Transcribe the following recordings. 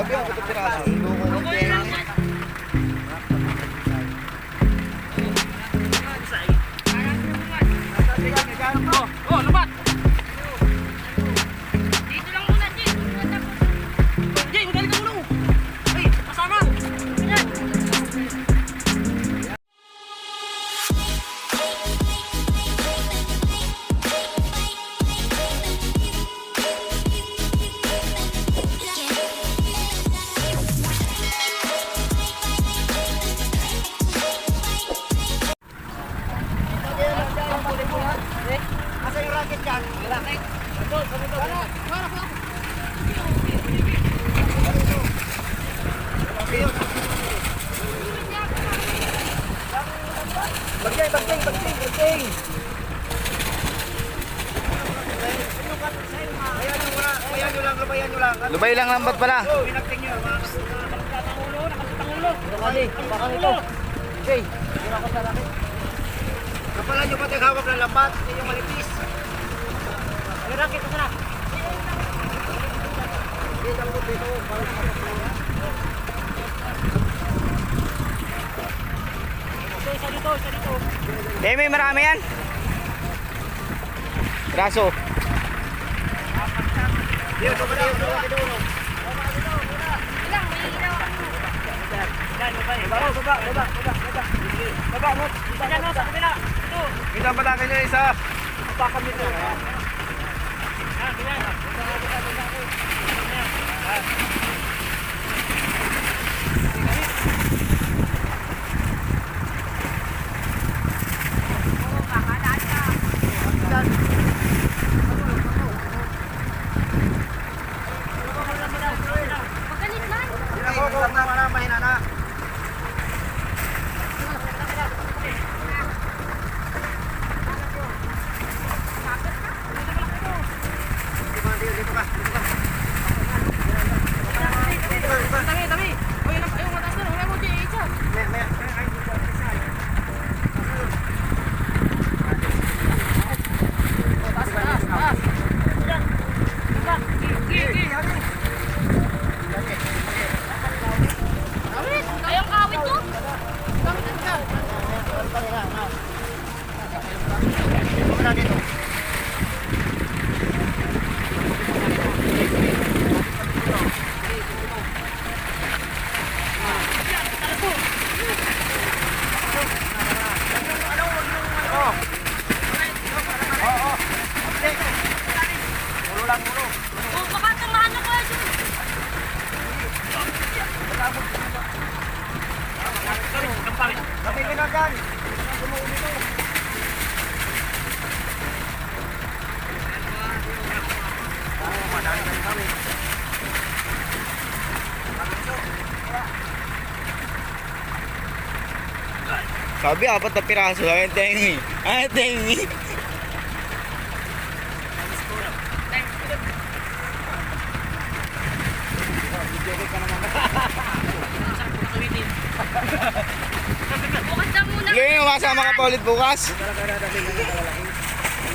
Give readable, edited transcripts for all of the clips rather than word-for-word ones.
Sabi ako ito piraso. Loko ng tenga. Oh, lupat! Dito lang muna, Jin. Jin, galing ka muna. Ay, kasama. Yan. Asa yung racket dyan? Racket? Bagting! Lubayan nyo lang. Lubay lang lambat pala. Pinagting nyo, mga Nakatangulo, nakatangulo. baka nito. Okay, hindi ako sa racket. Kapalan nyo pati hawak ng lambat, hindi yung malipis. May racket na. Isa dito. Demi, marami yan. Piraso. Dito, dito. Ilang, may ilaw. Yan, baba mo. Yan, sa kabila. Ito. Ilang patakin nyo isa. Apakan dito. Yan, Mahina na. Dito ka. Tabi. Ayun, mataas na. Huwag mo dyan, isa. Taas. Yan. Gigi. Ayong kawit to. Dito. Oh, baka tamahan ako eh. Kapit na dyan. Sabi, apat na piraso. Ay, tengi. Bukas na muna. Sige, masama ka pa ulit bukas.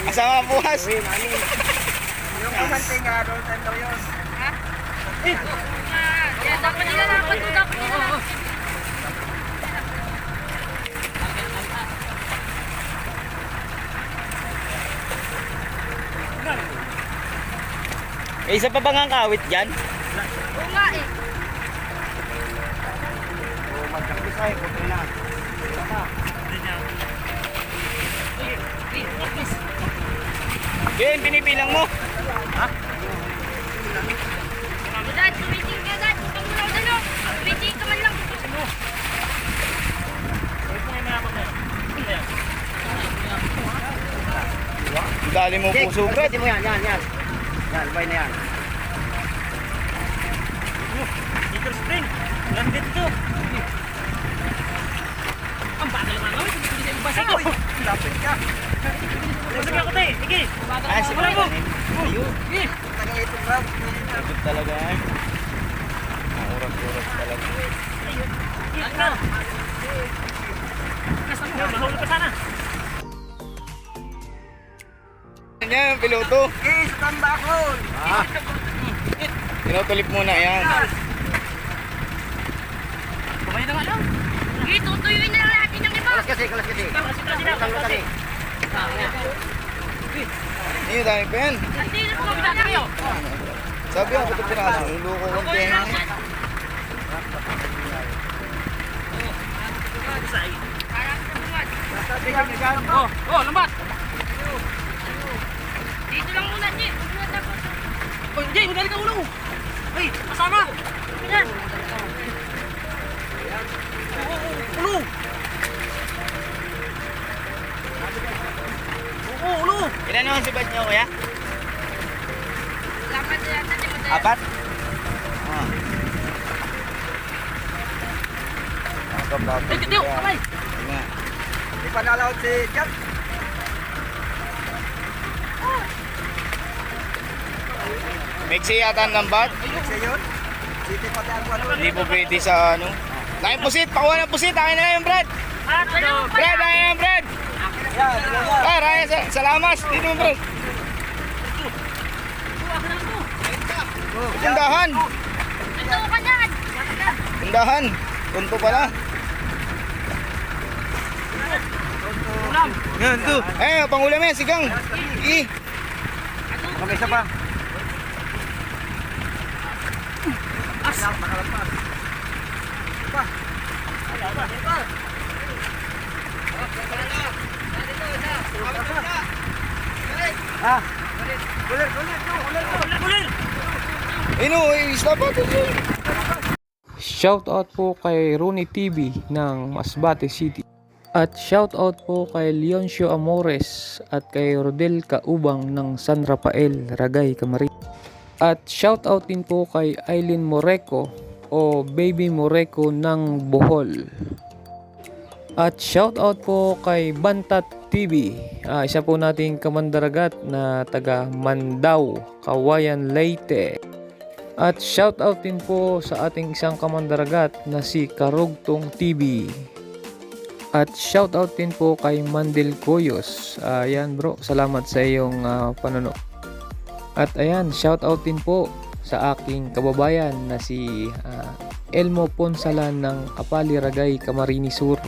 Asama ka bukas. Yung kumanting nga doon, tanda yun. Yan, dapat nila dapat nila. May isa pa bang ang kawit dyan? Oo nga eh. Magkakisay, puti na. Game, pinipilang mo. Dad, tumiting ka dad. Huwag mo lang dalo. Tumiting ka man lang. Dali mo puso, Brad. Pwede mo yan. Yan, bay na yan. Speaker spring. Landit to. Ang bagal naman. Basa ko. Lapit ka. Sige ako tayo. Sige. Ah, sige. Wala mo. Ayun. Sige. Tagay ito, Brad. Sagot talaga eh. Oras talaga. Sige na. Mahulog ka sana. Yan, piloto. Sa tambakol. Tinutulip muna yan. Kamay na nga lang. Sige, tutuyuin na lang natin yung iba. Kalas kasi. Lutang eh. Ayun, dami pa yan. Hindi na po magdadami. Sabi ako, ito piraso. Luluko kong Tukoy tenga. lang. Oh, lambat. Dito lang muna, Jay. Oh, Jay, magaling ka ulo. Ay, kasama. Yan. Ulo. Ulo. Ilan naman si Bad niyo, kuya? Lambat yan, Apat? Ah. Ay, titiyo, kamay. Nga. Di pa nalaot si Jack. Mixi yata ang lambat. Siya yun. City pati ang ano. Hindi po pwede sa ano. Laking pusit, pakuha ng pusit. Akin na yung bread. Bread, akin na yung bread. Ah, raya sa lamas. Dito yung bread. Tindahan. Ito ka yan. Tindahan. Tunto pala. Ulam. Yan, ito. Eh, pangulam yan, sigang. Sige. Kami isa pa. Ah. Kulir. Ino, stop out. Shoutout po kay Rooney TV ng Masbate City. At shoutout po kay Leoncio Amores at kay Rodel Kaubang ng San Rafael, Ragay, Camarines. At shoutout din po kay Aileen Moreco o Baby Moreco ng Bohol. At shoutout po kay Bantat TV, isa po nating kamandaragat na taga Mandaw, Kawayan, Leyte. At shoutout din po sa ating isang kamandaragat na si Karugtong TV. At shoutout din po kay Mandel Koyos. Ayan bro, salamat sa iyong panonood. At ayan, shoutout din po sa aking kababayan na si Elmo Ponsalan ng Apali, Ragay, Camarines Sur.